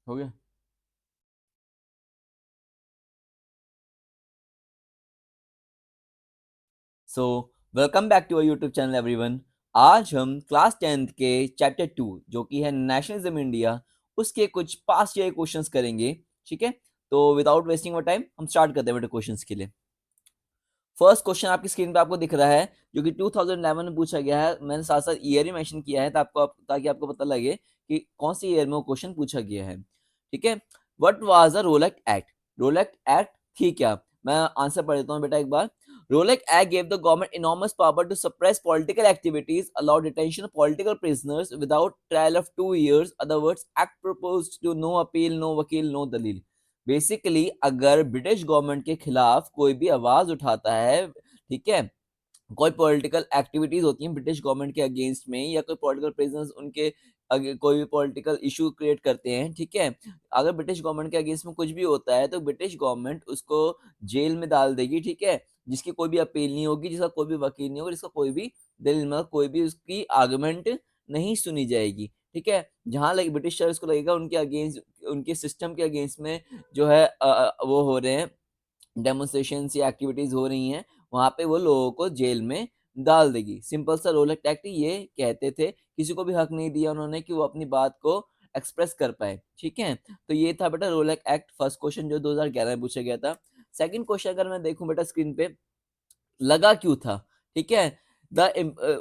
हो गया। So welcome back to our YouTube channel everyone. आज हम क्लास 10th के चैप्टर 2 जो कि है नेशनलिज्म इंडिया, उसके कुछ पास्ट ईयर क्वेश्चंस करेंगे। ठीक है, तो विदाउट वेस्टिंग अवर टाइम हम स्टार्ट करते हैं बेटे क्वेश्चंस के लिए। फर्स्ट क्वेश्चन आपकी स्क्रीन पे आपको दिख रहा है, जो कि 2011 में पूछा गया है। मैंने साथ साथ ईयर ही मेंशन किया है ताकि आपको पता लगे कि कौन सी ईयर में वो क्वेश्चन पूछा गया है। ठीक है, what was the Rowlatt Act? Rowlatt Act थी क्या? मैं आंसर पढ़ देता हूँ बेटा एक बार। Rolek Act gave the government enormous power to suppress political activities, allow detention of political prisoners without trial of 2 years. Other words, Act proposed to no appeal, no वकील, no दलील। बेसिकली अगर British government के खिलाफ कोई भी आवाज उठाता है, ठीक है, कोई पॉलिटिकल एक्टिविटीज होती हैं ब्रिटिश गवर्नमेंट के अगेंस्ट में, या कोई पॉलिटिकल प्रिजनर्स उनके कोई भी पॉलिटिकल इशू क्रिएट करते हैं, ठीक है, अगर ब्रिटिश गवर्नमेंट के अगेंस्ट में कुछ भी होता है तो ब्रिटिश गवर्नमेंट उसको जेल में डाल देगी। ठीक है, जिसकी कोई भी अपील नहीं होगी, जिसका कोई भी वकील नहीं होगा, जिसका कोई भी दलील मतलब कोई भी उसकी आर्गुमेंट नहीं सुनी जाएगी। ठीक है, जहां लगे ब्रिटिशर्स को लगेगा उनके अगेंस्ट, उनके सिस्टम के अगेंस्ट में जो है वो हो रहे हैं, डेमोन्स्ट्रेशन या एक्टिविटीज हो रही हैं, वहां पे वो लोगों को जेल में डाल देगी। सिंपल सा रोल एक्ट ये कहते थे, किसी को भी हक नहीं दिया उन्होंने कि वो अपनी बात को एक्सप्रेस कर पाए। ठीक है, तो ये था बेटा रोल एक्ट, फर्स्ट क्वेश्चन जो 2011 में पूछा गया था। सेकंड क्वेश्चन अगर मैं देखूं बेटा स्क्रीन पे, लगा क्यों था? ठीक है, the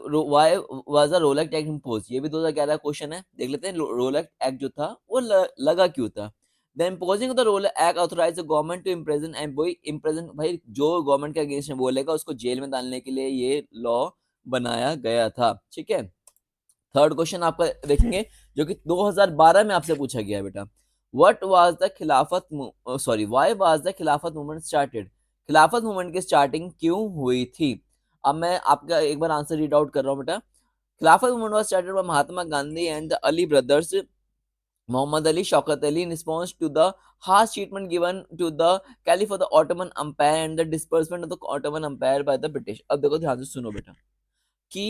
why was the Rowlatt Act impose, ये भी 2011 क्वेश्चन है, देख लेते हैं। रोल एक्ट जो था वो लगा क्यों था? The imposing of the Rowlatt Act authorise the government to imprison and boy imprison, भाई जो गवर्नमेंट के अगेंस्ट में बोलेगा उसको जेल में डालने के लिए ये लॉ बनाया गया था। ठीक है, थर्ड क्वेश्चन आपका देखेंगे, जो कि 2012 में आपसे पूछा गया है बेटा। व्हाट वाज द खिलाफत सॉरी व्हाई वाज द खिलाफत मूवमेंट स्टार्टेड? खिलाफत मूवमेंट की स्टार्टिंग क्यों हुई थी? अब मैं आपका एक बार आंसर रीड आउट कर रहा हूँ बेटा। खिलाफत movement was started by Mahatma Gandhi and the Ali brothers, Muhammad Ali, Shaukat Ali, in response to the harsh treatment given to the Caliph of the Ottoman Empire and the disbursement of the Ottoman Empire by the British। अब देखो ध्यान से सुनो बेटा, कि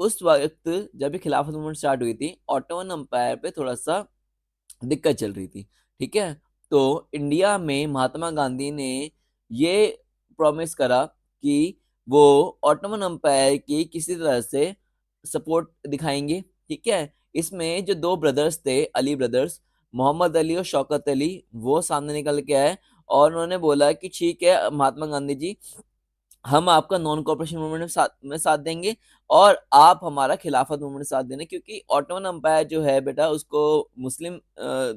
उस वक्त जब ये खिलाफत मूवमेंट स्टार्ट हुई थी, ऑटोमन अंपायर पे थोड़ा सा दिक्कत चल रही थी। ठीक है, तो इंडिया में महात्मा गांधी ने ये प्रॉमिस करा कि वो ऑटोमन अंपायर की किसी तरह से सपोर्ट दिखाएंगे। ठीक है, इसमें जो दो ब्रदर्स थे, अली ब्रदर्स, मोहम्मद अली और शौकत अली, वो सामने निकल के आए और उन्होंने बोला कि ठीक है महात्मा गांधी जी, हम आपका नॉन कॉपरेशन मूवमेंट में साथ देंगे और आप हमारा खिलाफत मूवमेंट में साथ देना, क्योंकि ऑटोमन अंपायर जो है बेटा उसको मुस्लिम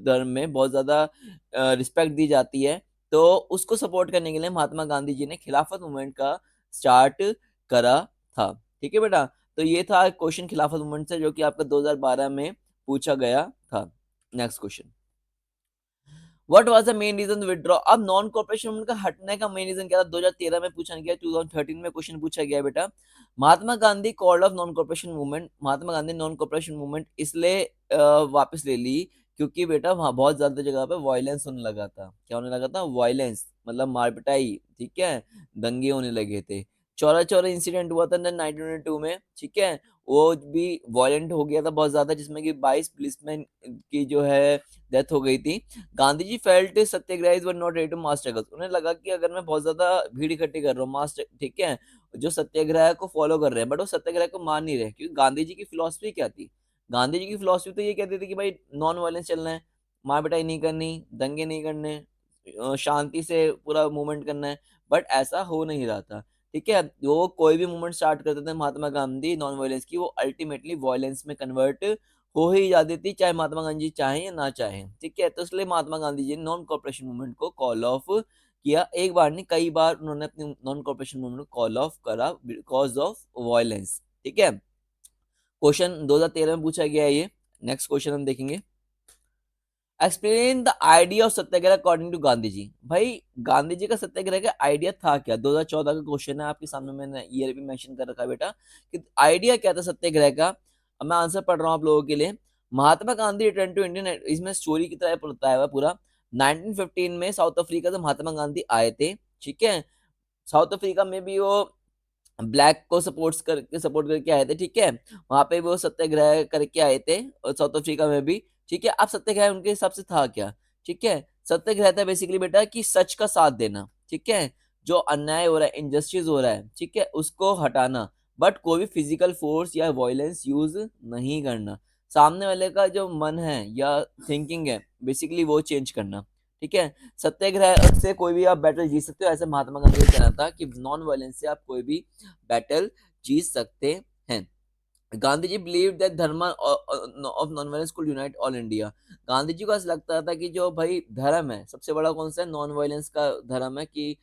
धर्म में बहुत ज्यादा रिस्पेक्ट दी जाती है। तो उसको सपोर्ट करने के लिए महात्मा गांधी जी ने खिलाफत मूवमेंट का स्टार्ट करा था। ठीक है बेटा, तो ये था क्वेश्चन खिलाफत मूवमेंट से, जो कि आपका 2012 में पूछा गया था। Next question, what was the main reason withdraw? अब नॉन कॉपरेशन मूवमेंट का हटने का मेन रीजन क्या था? 2013 में पूछा गया, 2013 में क्वेश्चन पूछा गया बेटा। Mahatma Gandhi called off non cooperation movement, Mahatma Gandhi non cooperation movement इसलिए वापस ले ली क्योंकि बेटा वहां बहुत ज्यादा जगह पे वायलेंस होने लगा था। क्या होने लगा था? वायलेंस मतलब मारपिटाई। ठीक है, दंगे होने लगे थे। चौरा चौरा इंसिडेंट हुआ था 1992 में। ठीक है, वो भी वायलेंट हो गया था बहुत ज्यादा, जिसमें कि 22 पुलिसमैन की जो है डेथ हो गई थी। Gandhi ji felt satyagrahi were not ready to mass struggles, उन्हें लगा कि अगर मैं बहुत ज्यादा भीड़ इकट्ठी कर रहा हूँ मास, ठीक है, जो सत्याग्रह को फॉलो कर रहे हैं बट वो सत्याग्रह को मान नहीं रहे, क्योंकि गांधी जी की फिलोसफी क्या थी? गांधी जी की फिलोसफी तो ये कहती थी कि भाई नॉन वायलेंस चलना है, मार पिटाई नहीं करनी, दंगे नहीं करने, शांति से पूरा मूवमेंट करना है। बट ऐसा हो नहीं रहा था। ठीक है, वो कोई भी मूवमेंट स्टार्ट करते थे महात्मा गांधी नॉन वायलेंस की, वो अल्टीमेटली वायलेंस में कन्वर्ट हो ही जाती थी, चाहे महात्मा गांधी चाहें या ना चाहें। ठीक है, तो इसलिए महात्मा गांधी जी ने नॉन कॉपरेशन मूवमेंट को कॉल ऑफ किया। एक बार नहीं, कई बार उन्होंने अपनी नॉन कॉपरेशन मूवमेंट को कॉल ऑफ करा बिकॉज ऑफ वायलेंस। ठीक है, क्वेश्चन 2013 में पूछा गया है ये। नेक्स्ट क्वेश्चन हम देखेंगे, explain the idea of satyagraha according to Gandhi ji. भाई गांधी जी का सत्याग्रह का आइडिया था क्या? 2014 का क्वेश्चन है आपके सामने, मैंने ईयर भी मेंशन कर रखा है बेटा कि आइडिया क्या था सत्याग्रह का। अब मैं आंसर पढ़ रहा हूँ आप लोगों के लिए। Mahatma Gandhi return to Indian, इसमें स्टोरी की तरह बताया हुआ पूरा। 1915 में साउथ अफ्रीका से महात्मा गांधी आए थे। ठीक है, साउथ अफ्रीका में भी वो ब्लैक को सपोर्ट करके आए थे। ठीक है, वहां पे वो सत्याग्रह करके आए थे और साउथ अफ्रीका में भी। ठीक है। अब सत्याग्रह उनके हिसाब से था क्या? ठीक है, सत्याग्रह था बेसिकली बेटा कि सच का साथ देना, ठीक है, जो अन्याय हो रहा है, इनजस्टिस हो रहा है, ठीक है, उसको हटाना, बट कोई भी फिजिकल फोर्स या वायलेंस यूज नहीं करना, सामने वाले का जो मन है या थिंकिंग है बेसिकली वो चेंज करना, ठीक है। सत्याग्रह से कोई भी आप बैटल जीत सकते हो, ऐसे महात्मा गांधी का कहना था कि नॉन वायलेंस से आप कोई भी बैटल जीत सकते हैं। Gandhi ji believe that dharma of non violence could unite all India. Gandhi ji को ऐसा लगता था कि जो भाई धर्म है सबसे बड़ा कौन सा है, नॉन वायलेंस का धर्म है, कि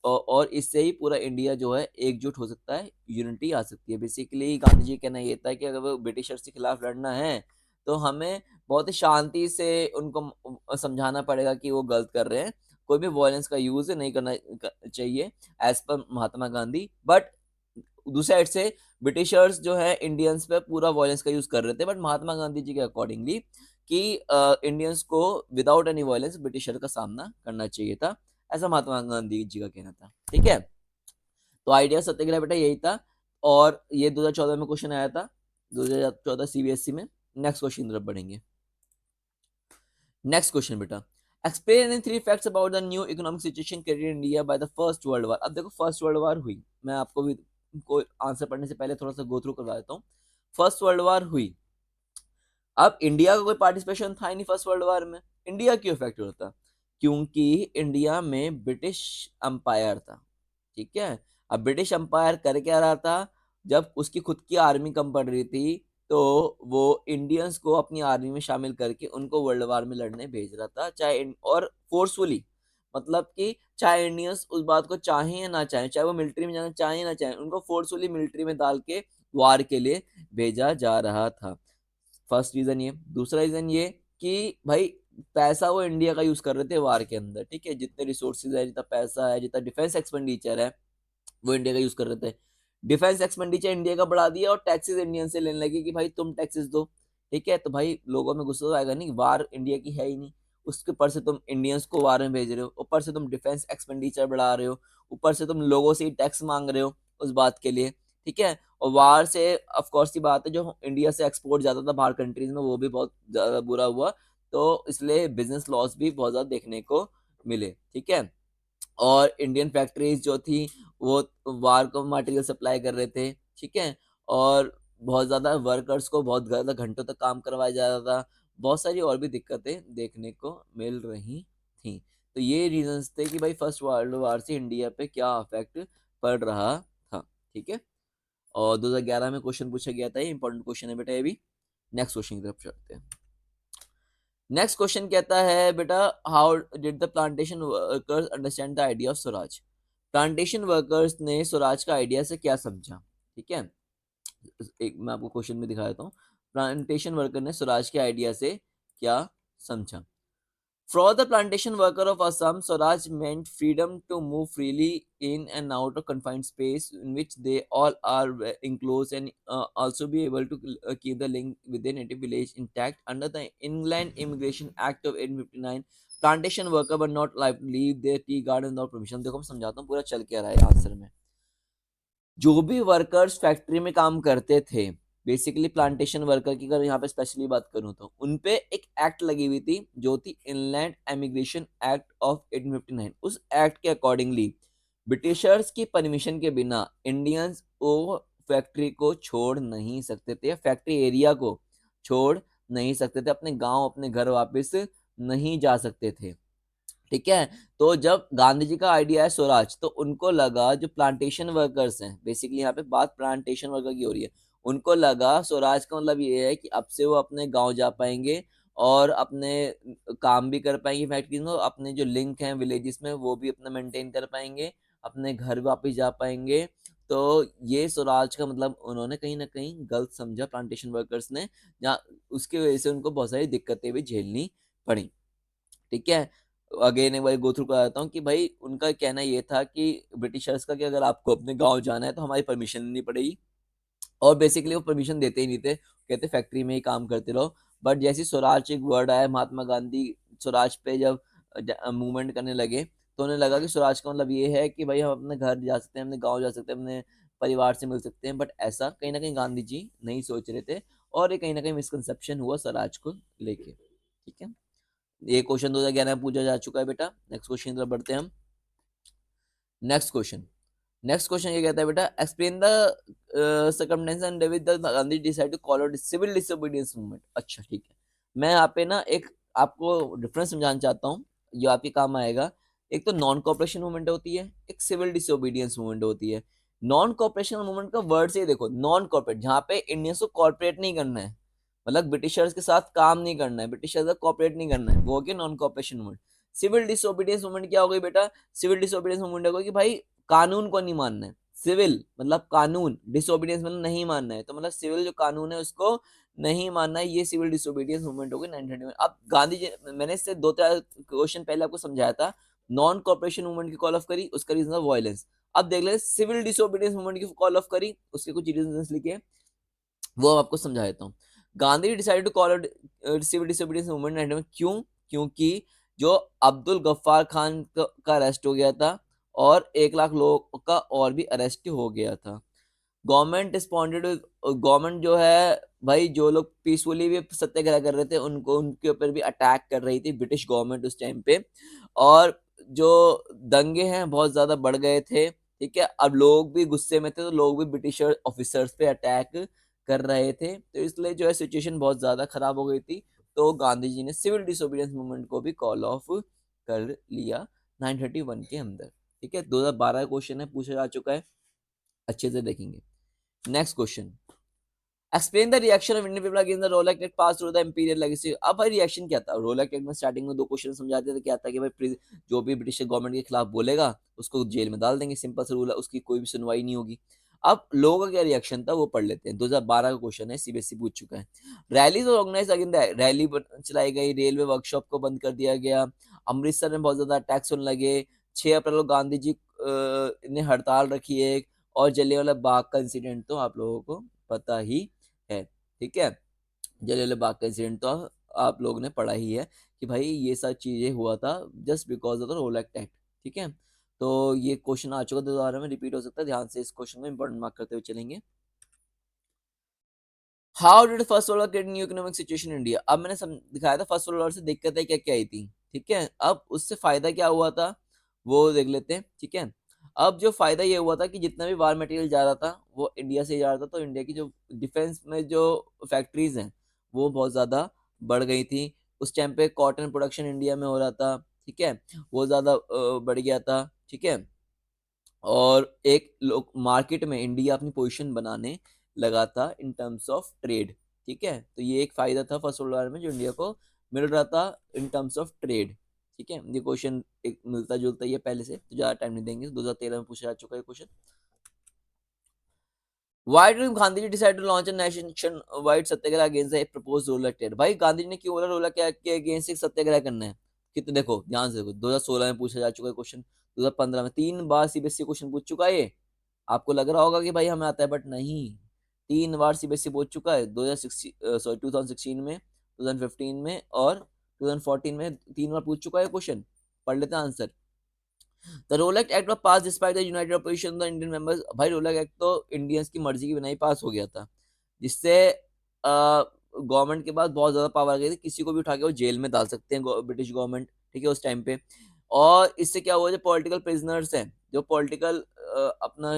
और इससे ही पूरा इंडिया जो है एकजुट हो सकता है, यूनिटी आ सकती है। बेसिकली गांधी जी का कहना ये था कि अगर वो ब्रिटिशर्स के खिलाफ लड़ना है तो हमें बहुत ही शांति से उनको समझाना पड़ेगा कि वो गलत कर रहे हैं, कोई भी वायलेंस का यूज नहीं करना चाहिए एज पर महात्मा गांधी। बट दूसरी साइड से ब्रिटिशर्स जो है इंडियंस पे पूरा वायलेंस का यूज कर रहे थे, बट महात्मा गांधी जी के अकॉर्डिंगली कि इंडियंस को विदाउट एनी वायलेंस ब्रिटिशर का सामना करना चाहिए था, ऐसा महात्मा गांधी जी का कहना था, ठीक है। तो आइडिया सत्याग्रह बेटा यही था, और ये 2014 में क्वेश्चन आया था, 2014 सीबीएसई में। नेक्स्ट क्वेश्चन तरफ बढ़ेंगे। नेक्स्ट क्वेश्चन बेटा, explain in 3 facts about the new economic situation created in India by the first world war. अब देखो फर्स्ट वर्ल्ड वॉर हुई, मैं आपको भी को आंसर पढ़ने से पहले थोड़ा सा गो थ्रू करवा देता हूँ। फर्स्ट वर्ल्ड वॉर हुई, अब इंडिया का कोई पार्टिसिपेशन था ही नहीं फर्स्ट वर्ल्ड वॉर में, इंडिया क्यों इफेक्ट होता? क्योंकि इंडिया में ब्रिटिश अंपायर था, ठीक है। अब ब्रिटिश अंपायर कर क्या रहा था, जब उसकी खुद की आर्मी कम पड़ रही थी तो वो इंडियंस को अपनी आर्मी में शामिल करके उनको वर्ल्ड वार में लड़ने भेज रहा था, और फोर्सफुली, मतलब कि चाहे इंडियंस उस बात को चाहें या ना चाहें, चाहे वो मिलिट्री में जाना चाहें या ना चाहें, उनको फोर्सफुली मिलिट्री में डाल के वार के लिए भेजा जा रहा था। फर्स्ट रीजन ये। दूसरा रीजन ये कि भाई पैसा वो इंडिया का यूज कर रहे थे वार के अंदर, ठीक है, जितने रिसोर्सेज है, जितना पैसा है, जितना डिफेंस एक्सपेंडिचर है, वो इंडिया का यूज कर रहे थे। डिफेंस एक्सपेंडिचर इंडिया का बढ़ा दिया और टैक्सेस इंडियन से लेने लगे कि भाई तुम टैक्सेस दो, ठीक है। तो भाई लोगों में गुस्सा तो आएगा नहीं, वार इंडिया की है ही नहीं, उसके ऊपर से तुम इंडियंस को वार में भेज रहे हो, ऊपर से तुम डिफेंस एक्सपेंडिचर बढ़ा रहे हो, ऊपर से तुम लोगों से ही टैक्स मांग रहे हो उस बात के लिए, ठीक है। और वार से ऑफ कोर्स की बात है, जो इंडिया से एक्सपोर्ट जाता था बाहर कंट्रीज में वो भी बहुत ज्यादा बुरा हुआ, तो इसलिए बिजनेस लॉस भी बहुत ज्यादा देखने को मिले, ठीक है। और इंडियन फैक्ट्रीज जो थी वो वार को मटेरियल सप्लाई कर रहे थे, ठीक है। और बहुत ज़्यादा वर्कर्स को बहुत ज़्यादा घंटों तक काम करवाया जा रहा था, बहुत सारी और भी दिक्कतें देखने को मिल रही थी। तो ये रीजंस थे कि भाई फर्स्ट वर्ल्ड वार से इंडिया पे क्या इफेक्ट पड़ रहा था, ठीक है। और 2011 में क्वेश्चन पूछा गया था, ये इंपॉर्टेंट क्वेश्चन है बेटा ये भी। नेक्स्ट क्वेश्चन की तरफ चलते हैं। नेक्स्ट क्वेश्चन कहता है बेटा, how did the plantation workers understand the idea of Swaraj. Plantation workers ने स्वराज का आइडिया से क्या समझा, ठीक है। एक मैं आपको क्वेश्चन में दिखा देता हूँ, प्लांटेशन वर्कर ने स्वराज के आइडिया से क्या समझा। For the plantation worker of Assam, Swaraj meant freedom to move freely in and out of confined space in which they all are enclosed, and also be able to keep the link with their native village intact. Under the Inland Immigration Act of 1859, plantation worker were not allowed to leave their tea garden without permission. देखो मैं समझाता हूँ पूरा चल के आ रहा है answer में। जो भी वर्कर्स फैक्ट्री में काम करते थे, बेसिकली प्लांटेशन वर्कर की अगर यहाँ पे स्पेशली बात करूँ तो उन पे एक एक्ट लगी हुई थी जो थी इनलैंड एमिग्रेशन एक्ट ऑफ 1859। उस एक्ट के अकॉर्डिंगली ब्रिटिशर्स की परमिशन के बिना इंडियंस वो फैक्ट्री को छोड़ नहीं सकते थे, फैक्ट्री एरिया को छोड़ नहीं सकते थे, अपने गांव अपने घर वापस नहीं जा सकते थे, ठीक है। तो जब गांधी जी का आइडिया है स्वराज, तो उनको लगा जो प्लांटेशन वर्कर्स हैं, बेसिकली यहाँ पे बात प्लांटेशन वर्कर की हो रही है, उनको लगा स्वराज का मतलब ये है कि अब से वो अपने गांव जा पाएंगे और अपने काम भी कर पाएंगे फैक्ट्री में, अपने जो लिंक हैं विलेजेस में वो भी अपना मेंटेन कर पाएंगे, अपने घर वापस जा पाएंगे। तो ये स्वराज का मतलब उन्होंने कहीं ना कहीं गलत समझा प्लांटेशन वर्कर्स ने, जहाँ उसकी वजह से उनको बहुत सारी दिक्कतें भी झेलनी पड़ी, ठीक है। अगेन एक बार गो थ्रू कराता हूँ कि भाई उनका कहना ये था कि ब्रिटिशर्स का कि अगर आपको अपने गांव जाना है तो हमारी परमिशन लेनी पड़ेगी, और बेसिकली वो परमिशन देते ही नहीं थे, कहते फैक्ट्री में ही काम करते रहो। बट जैसे स्वराज एक वर्ड आया, महात्मा गांधी स्वराज पे जब मूवमेंट करने लगे तो उन्हें लगा कि स्वराज का मतलब ये है कि भाई हम अपने घर जा सकते हैं, अपने गाँव जा सकते हैं, अपने परिवार से मिल सकते हैं, बट ऐसा कहीं ना कहीं गांधी जी नहीं सोच रहे थे, और ये कहीं ना कहीं मिसकंसेप्शन हुआ स्वराज को लेके। ठीक है, ये क्वेश्चन 2011 में पूछा जा चुका है बेटा। नेक्स्ट क्वेश्चन की तरफ बढ़ते हैं हम। नेक्स्ट क्वेश्चन ये कहता है बेटा, explain the circumstances under which the Gandhi decide to call out civil disobedience movement. अच्छा ठीक है, मैं यहाँ पे ना एक आपको डिफरेंस समझाना चाहता हूँ जो आपके काम आएगा। एक तो नॉन कॉपरेशन मूवमेंट होती है, एक सिविल डिसोबीडियंस मूवमेंट होती है। नॉन कॉपरेशन मूवमेंट का वर्ड से ही देखो, नॉन कॉपरेट, जहाँ पे इंडियंस को कॉर्पोरेट नहीं करना है, मतलब ब्रिटिशर्स के साथ काम नहीं करना है, ब्रिटिशर्स का कॉपरेट नहीं करना है, वो हो गया non cooperation movement. Civil disobedience movement क्या हो गई बेटा? सिविल डिसोबीडियंस मूवमेंट होगा कि भाई कानून को नहीं मानना है। सिविल मतलब कानून, डिसोबीडियंस मतलब नहीं मानना है, तो मतलब सिविल जो कानून है उसको नहीं मानना है, ये सिविल डिसोबीडियंस मूवमेंट होगी 1931। अब गांधी जी, मैंने इससे 2-4 क्वेश्चन पहले आपको समझाया था, नॉन कॉपरेशन मूवमेंट की कॉल ऑफ करी, उसका रीजन था वायलेंस। अब देख ले सिविल डिसोबीडियंस मूवमेंट की कॉल ऑफ करी, उसके कुछ रीजन लिखे, वो आपको समझा देता हूँ। Gandhi decided to call civil disobedience movement में, क्यों? क्योंकि जो अब्दुल गफ्फार खान का अरेस्ट हो गया था और 1 लाख लोगों का और भी अरेस्ट हो गया था। गवर्नमेंट रिस्पॉन्डेड, गवर्नमेंट जो है भाई, जो लोग पीसफुली भी सत्याग्रह कर रहे थे उनको, उनके ऊपर भी अटैक कर रही थी ब्रिटिश गवर्नमेंट उस टाइम पे। और जो दंगे हैं बहुत ज्यादा बढ़ गए थे, ठीक है, अब लोग भी गुस्से में थे, तो लोग भी ब्रिटिश ऑफिसर्स पे अटैक कर रहे थे, तो इसलिए जो है सिचुएशन बहुत ज्यादा खराब हो गई थी। तो गांधी जी ने सिविल डिसोबीडियंस मूवमेंट को भी कॉल ऑफ कर लिया 931 के अंदर। ठीक है, 2012 क्वेश्चन है, पूछा जा चुका है, अच्छे से देखेंगे। Next question, explain the reaction of Indian people against the Rowlatt Act pass through the imperial legacy. अब भाई रिएक्शन क्या था? रोलैक एक्ट में स्टार्टिंग में 2 क्वेश्चन समझाते थे, क्या था कि भाई जो भी ब्रिटिश गवर्नमेंट के खिलाफ बोलेगा उसको जेल में डाल देंगे, सिंपल सा रूल है, उसकी कोई भी सुनवाई नहीं होगी। अब लोगों का क्या रिएक्शन था वो पढ़ लेते हैं। 2012 का क्वेश्चन है, सीबीएसई पूछ चुका है। Rallies organise against the, rally चलाई गई, रेलवे वर्कशॉप को बंद कर दिया गया, अमृतसर में बहुत ज्यादा अटैक्स होने लगे, 6 अप्रैल को गांधी जी ने हड़ताल रखी एक, और जलियांवाला बाग का इंसिडेंट तो आप लोगों को पता ही है। ठीक है, जलियांवाला बाग का इंसिडेंट तो आप लोगों ने पढ़ा ही है कि भाई ये सब चीजें हुआ था just because of the Rowlatt Act. ठीक है, तो ये क्वेश्चन आ चुका है, दोबारा में रिपीट हो सकता है, ध्यान से इस क्वेश्चन में इंपॉर्टेंट मार्क करते हुए चलेंगे। How did first world war create new economic situation in India. अब मैंने दिखाया था फर्स्ट वर्ल्ड वॉर से दिक्कतें क्या क्या आई थी। ठीक है, अब उससे फायदा क्या हुआ था वो देख लेते हैं। ठीक है, अब जो फायदा ये हुआ था कि जितना भी वार मटेरियल जा रहा था वो इंडिया से जा रहा था, तो इंडिया की जो डिफेंस में जो फैक्ट्रीज हैं वो बहुत ज्यादा बढ़ गई थी। उस टाइम पे कॉटन प्रोडक्शन इंडिया में हो रहा था, ठीक है, वो ज्यादा बढ़ गया था। ठीक है, और एक लोग मार्केट में इंडिया अपनी पोजीशन बनाने लगा था इन टर्म्स ऑफ ट्रेड। ठीक है, तो ये एक फायदा था फर्स्ट वर्ल्ड वॉर में जो इंडिया को मिल रहा था इन टर्म्स ऑफ ट्रेड। ठीक है, ये क्वेश्चन एक मिलता जुलता ही है पहले से, तो ज्यादा टाइम नहीं देंगे, 2013 में पूछा जा चुका है question. Why did Gandhi ji decide to launch a nation wide satyagraha against the proposed Rowlatt Act. भाई गांधी जी ने क्यों बोला रोलक एक्ट के अगेंस्ट एक सत्याग्रह करना है? कितने देखो ध्यान से देखो, 2016 में पूछा जा चुका है क्वेश्चन, 2015 में 3 बार सीबीएसई क्वेश्चन पूछ चुका है ये। आपको लग रहा होगा कि भाई हमें आता है, बट नहीं, 3 बार सीबीएसई पूछ चुका है, 2016 में, 2015 में और 2014 में 3 बार पूछ चुका है क्वेश्चन। पढ़ लेते हैं answer. The Rowlatt Act was pass despite the united opposition the Indian members. भाई रोलक एक्ट तो इंडियंस की मर्जी की बिना ही पास हो गया था, जिससे गवर्नमेंट के पास बहुत ज्यादा पावर आ गई थी, किसी को भी उठा के वो जेल में डाल सकते हैं ब्रिटिश गवर्नमेंट। ठीक है, उस टाइम पे। और इससे क्या हुआ, जो पॉलिटिकल प्रिजनर्स हैं, जो पॉलिटिकल अपना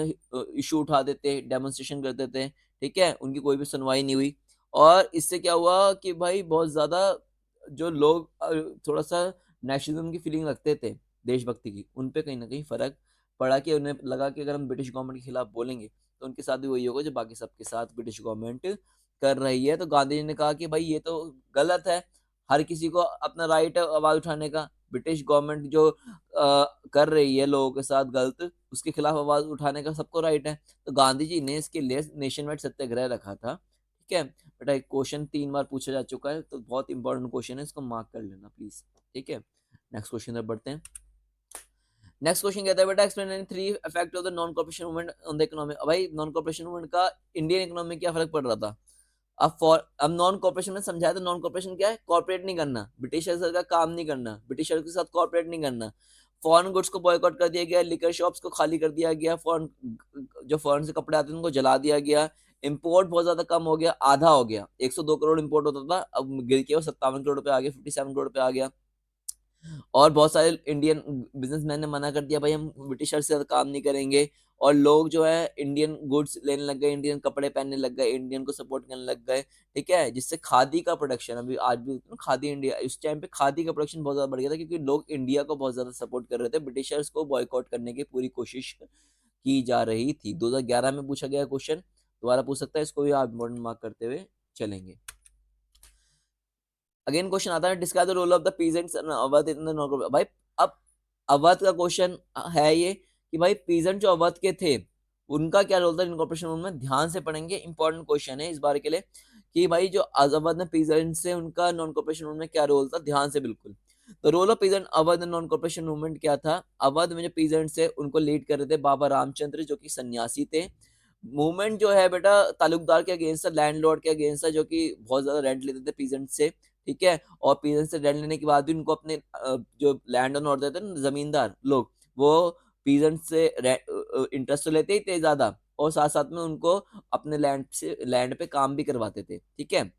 इशू उठा देते, डेमोन्स्ट्रेशन करते थे, ठीक है, उनकी कोई भी सुनवाई नहीं हुई। और इससे क्या हुआ कि भाई बहुत ज्यादा जो लोग थोड़ा सा नेशनलिज्म की फीलिंग रखते थे, देशभक्ति की, उन पे कहीं ना कहीं फर्क पड़ा कि उन्हें लगा कि अगर हम ब्रिटिश गवर्नमेंट के खिलाफ बोलेंगे तो उनके साथ भी वही होगा जो बाकी सबके साथ ब्रिटिश गवर्नमेंट कर रही है। तो गांधी जी ने कहा कि भाई ये तो गलत है, हर किसी को अपना राइट है आवाज उठाने का, ब्रिटिश गवर्नमेंट जो कर रही है लोगों के साथ गलत, उसके खिलाफ आवाज उठाने का सबको राइट है। तो गांधी जी ने इसके लिए नेशन वाइड सत्याग्रह रखा था। ठीक है बेटा, एक क्वेश्चन 3 बार पूछा जा चुका है, तो बहुत इंपॉर्टेंट क्वेश्चन है, इसको मार्क कर लेना प्लीज। ठीक है, नेक्स्ट क्वेश्चन पर बढ़ते हैं। नेक्स्ट क्वेश्चन कहता है बेटा, explain any 3 effect of the non corporation movement on the economy. भाई नॉन कॉर्पोरेशन मूवमेंट का इंडियन इकोनॉमी में क्या फर्क पड़ रहा था? अब नॉन कॉर्पोरेशन में समझाया तो नॉन कॉर्पोरेशन क्या है? कॉर्पोरेट नहीं करना, ब्रिटिशर्स का काम नहीं करना, ब्रिटिशर्स के साथ कॉर्पोरेट नहीं करना। फॉरेन गुड्स को बॉयकॉट कर दिया गया, लिकर शॉप्स को खाली कर दिया गया, फॉरेन जो फॉरेन से कपड़े आते हैं उनको जला दिया गया, इंपोर्ट बहुत ज्यादा कम हो गया, आधा हो गया, 102 करोड़ इंपोर्ट होता था, अब गिर के वो 57 करोड़ पे आ गया, 57 करोड़ पे आ गया। और बहुत सारे इंडियन बिजनेसमैन ने मना कर दिया, भाई हम ब्रिटिशर्स से काम नहीं करेंगे, और लोग जो है इंडियन गुड्स लेने लग गए, इंडियन कपड़े पहनने लग गए, इंडियन को सपोर्ट करने लग गए। ठीक है, जिससे खादी का प्रोडक्शन, अभी आज भी खादी इंडिया, उस टाइम पे खादी का प्रोडक्शन बहुत ज्यादा बढ़ गया था, क्योंकि लोग इंडिया को बहुत ज्यादा सपोर्ट कर रहे थे, ब्रिटिशर्स को बॉयकॉट करने की पूरी कोशिश की जा रही थी। 2011 में पूछा गया क्वेश्चन, दोबारा पूछ सकता है, इसको भी आप इम्पोर्टेंट मार्क करते हुए चलेंगे। अगेन क्वेश्चन आता है, describe the role of the peasants and Awadh in the non. भाई अब अवध का क्वेश्चन है ये कि भाई पीजेंट जो अवध के थे उनका क्या रोल था इनकॉर्पोरेशन मूवमेंट में, ध्यान से पढ़ेंगे, इंपॉर्टेंट क्वेश्चन है इस बार के लिए कि भाई जो अवध में पीजेंट से उनका नॉन कॉर्पोरेशन मूवमेंट में क्या रोल था, ध्यान से बिल्कुल। तो role of peasant Awadh non corporation movement क्या था, अवध में जो पीजेंट से उनको लीड कर रहे थे बाबा रामचंद्र जो कि सन्यासी थे। मूवमेंट जो है बेटा तालुकदार के अगेंस्ट था, लैंडलॉर्ड के अगेंस्ट था, जो कि बहुत ज्यादा रेंट लेते थे पीजेंट से। ठीक है, और पीजेंट से रेंट लेने के बाद भी उनको अपने जो लैंड ओनर होते थे ना, जमींदार लोग, वो पीजेंट से इंटरेस्ट तो लेते ही थे ज्यादा, और साथ साथ में उनको अपने लैंड पे काम भी करवाते थे। ठीक है,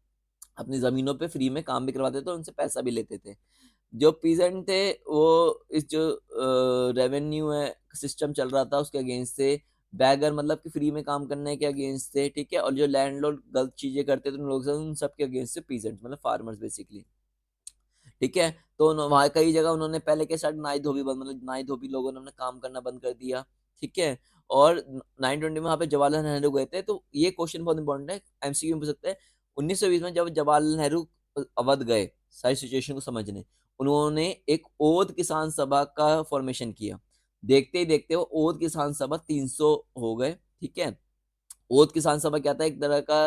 अपनी जमीनों पे फ्री में काम भी करवाते थे, उनसे पैसा भी लेते थे। जो पीजेंट थे वो इस जो रेवेन्यू है सिस्टम चल रहा था उसके अगेंस्ट थे, बैगर मतलब कि फ्री में काम करने के अगेंस्ट थे। ठीक है, और जो लैंडलॉर्ड गलत चीजें करते थे उन लोग से, उन सब के अगेंस्ट थे पीजेंट, मतलब फार्मर्स बेसिकली। ठीक है, तो वहाँ कई जगह उन्होंने पहले के साथ नाई धोबी बंद, मतलब नाई धोबी लोगों ने काम करना बंद कर दिया। ठीक है, और 920 में वहाँ पे जवाहरलाल नेहरू गए थे, तो ये क्वेश्चन बहुत इंपॉर्टेंट है, एमसीक्यू में पूछ सकते हैं। 1920 में जब जवाहरलाल नेहरू अवध गए सारी सिचुएशन को समझने, उन्होंने एक ओध किसान सभा का फॉर्मेशन किया। देखते ही देखते वो ओध किसान सभा 300 हो गए। ठीक है, ओथ किसान सभा क्या था, एक तरह का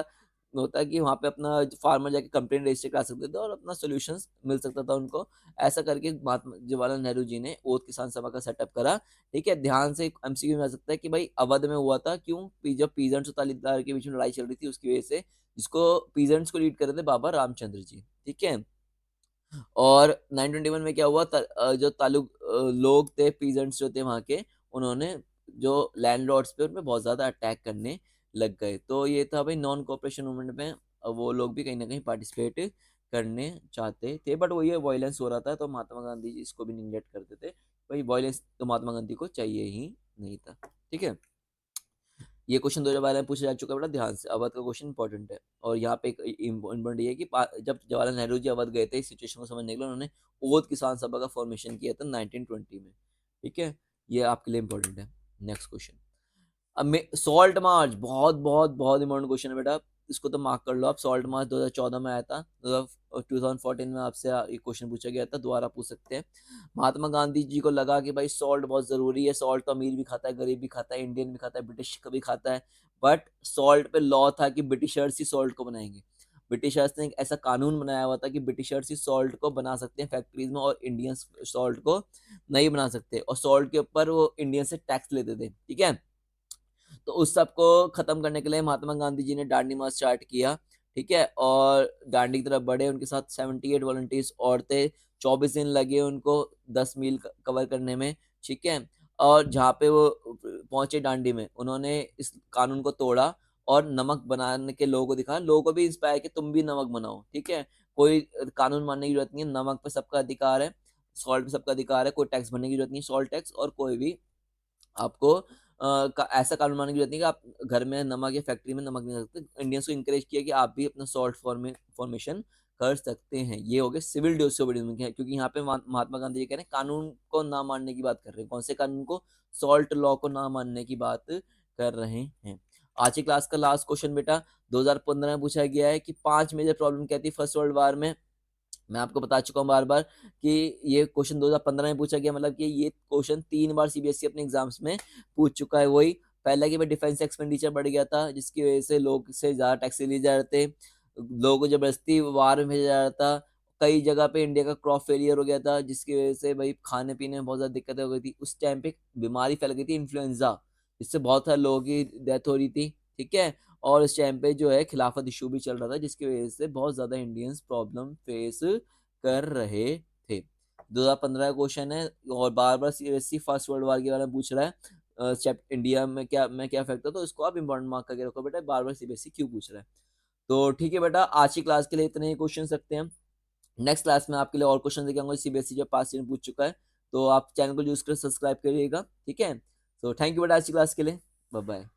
होता है कि वहां पे अपना फार्मर जाके कंप्लेंट रजिस्टर करा सकते थे और अपना सोल्यूशंस मिल सकता था उनको। ऐसा करके महात्मा जवाहरलाल नेहरू जी ने ओथ किसान सभा का सेटअप करा। ठीक है, ध्यान से एमसीक्यू में आ सकता है कि भाई अवध में हुआ था क्यों, जब पीजेंट्स और तालीदार के बीच में लड़ाई चल रही थी उसकी वजह से, जिसको पीजेंट्स को लीड कर रहे थे बाबा रामचंद्र जी। ठीक है, और 921 में क्या हुआ, जो लोग थे पीजेंट्स जो थे वहां के, उन्होंने जो लैंडलॉर्ड्स पे उनपे बहुत ज्यादा अटैक करने लग गए। तो ये था भाई नॉन कोऑपरेशन मूवमेंट में वो लोग भी कहीं ना कहीं पार्टिसिपेट करने चाहते थे, बट वो ये वायलेंस हो रहा था, तो महात्मा गांधी जी इसको भी निगलेक्ट करते थे। भाई वायलेंस तो महात्मा गांधी को चाहिए ही नहीं था। ठीक है, ये क्वेश्चन 2012 में पूछा जा चुका है, बड़ा ध्यान से, अवध का क्वेश्चन इंपॉर्टेंट है। और यहाँ पे एक इम्पोर्टेंट ये है कि जब जवाहरलाल नेहरू जी अवध गए थे इस सिचुएशन को समझने के लिए, उन्होंने ओध किसान सभा का फॉर्मेशन किया था 1920 में। ठीक है, ये आपके लिए इंपॉर्टेंट है। नेक्स्ट क्वेश्चन, अब सॉल्ट मार्च बहुत बहुत बहुत इंपॉर्टेंट क्वेश्चन है बेटा, इसको तो मार्क कर लो आप। सॉल्ट मार्च 2014 में आया था, 2014 में आपसे ये क्वेश्चन पूछा गया था, दोबारा पूछ सकते हैं। महात्मा गांधी जी को लगा कि भाई सॉल्ट बहुत जरूरी है, सॉल्ट तो अमीर भी खाता है, गरीब भी खाता है, इंडियन भी खाता है, ब्रिटिश का भी खाता है, बट सॉल्ट पे लॉ था कि ब्रिटिशर्स ही सॉल्ट को बनाएंगे। ब्रिटिशर्स ने एक ऐसा कानून बनाया हुआ था कि ब्रिटिशर्स ही सॉल्ट को बना सकते हैं फैक्ट्रीज में, और इंडियंस सॉल्ट को नहीं बना सकते, और सॉल्ट के ऊपर वो इंडियन से टैक्स लेते थे। ठीक है, तो उस सब को खत्म करने के लिए महात्मा गांधी जी ने दांडी मार्च स्टार्ट किया। ठीक है, और दांडी की तरफ बढ़े, उनके साथ 78 वॉलंटियर्स और थे। 24 दिन लगे उनको 10 मील कवर करने में। ठीक है, और जहाँ पे वो पहुंचे दांडी में, उन्होंने इस कानून को तोड़ा और नमक बनाने के लोगों को दिखाया, लोगों को भी इंस्पायर किया तुम भी नमक बनाओ। ठीक है, कोई कानून मानने की जरूरत नहीं है, नमक पे सबका अधिकार है, सॉल्ट पे सबका अधिकार है, कोई टैक्स भरने की जरूरत नहीं, सॉल्ट टैक्स, और कोई भी आपको ऐसा कानून मानने की जरूरत नहीं कि आप घर में नमक या फैक्ट्री में नमक नहीं रख सकते। इंडियंस को इंकरेज किया कि आप भी अपना सॉल्ट फॉर्मेशन कर सकते हैं। ये हो गए सिविल डिसोबीडियंस, क्योंकि यहाँ पे महात्मा गांधी जी कह रहे हैं कानून को ना मानने की बात कर रहे हैं, कौन से कानून को, सॉल्ट लॉ को ना मानने की बात कर रहे हैं। आज की क्लास का लास्ट क्वेश्चन बेटा 2015 में पूछा गया है कि 5 मेजर प्रॉब्लम क्या थी फर्स्ट वर्ल्ड वार में। मैं आपको बता चुका हूँ बार बार कि ये क्वेश्चन 2015 में पूछा गया, मतलब कि ये क्वेश्चन 3 बार सीबीएसई अपने एग्जाम्स में पूछ चुका है। वही पहला कि भाई डिफेंस एक्सपेंडिचर बढ़ गया था, जिसकी वजह से लोग से ज्यादा टैक्स लिए जा रहे थे, लोगों को जबरदस्ती वार में भेजा जा रहा था, कई जगह पे इंडिया का क्रॉप फेलियर हो गया था, जिसकी वजह से भाई खाने पीने में बहुत ज्यादा दिक्कतें हो गई थी। उस टाइम पे बीमारी फैल गई थी इन्फ्लुएंजा, जिससे बहुत सारे लोगों की डेथ हो रही थी। ठीक है, और इस टाइम पे जो है खिलाफत इशू भी चल रहा था, जिसकी वजह से बहुत ज्यादा इंडियंस प्रॉब्लम फेस कर रहे थे। 2015 का क्वेश्चन है, और बार बार सीबीएसई फर्स्ट वर्ल्ड वार के बारे में पूछ रहा है। इंडिया में क्या इफेक्ट होता है, तो इसको आप इंपॉर्टेंट मार्क करके रखो बेटा, बार बार सीबीएसई क्यों पूछ रहा है। तो ठीक है बेटा, आज की क्लास के लिए इतने ही क्वेश्चन रखते हैं। नेक्स्ट क्लास में आपके लिए और क्वेश्चन लेके आऊंगा, सीबीएसई जो पास ईयर पूछ चुका है। तो आप चैनल को यूज कर सब्सक्राइब करिएगा, ठीक है। तो थैंक यू बेटा आज की क्लास के लिए, बाय बाय।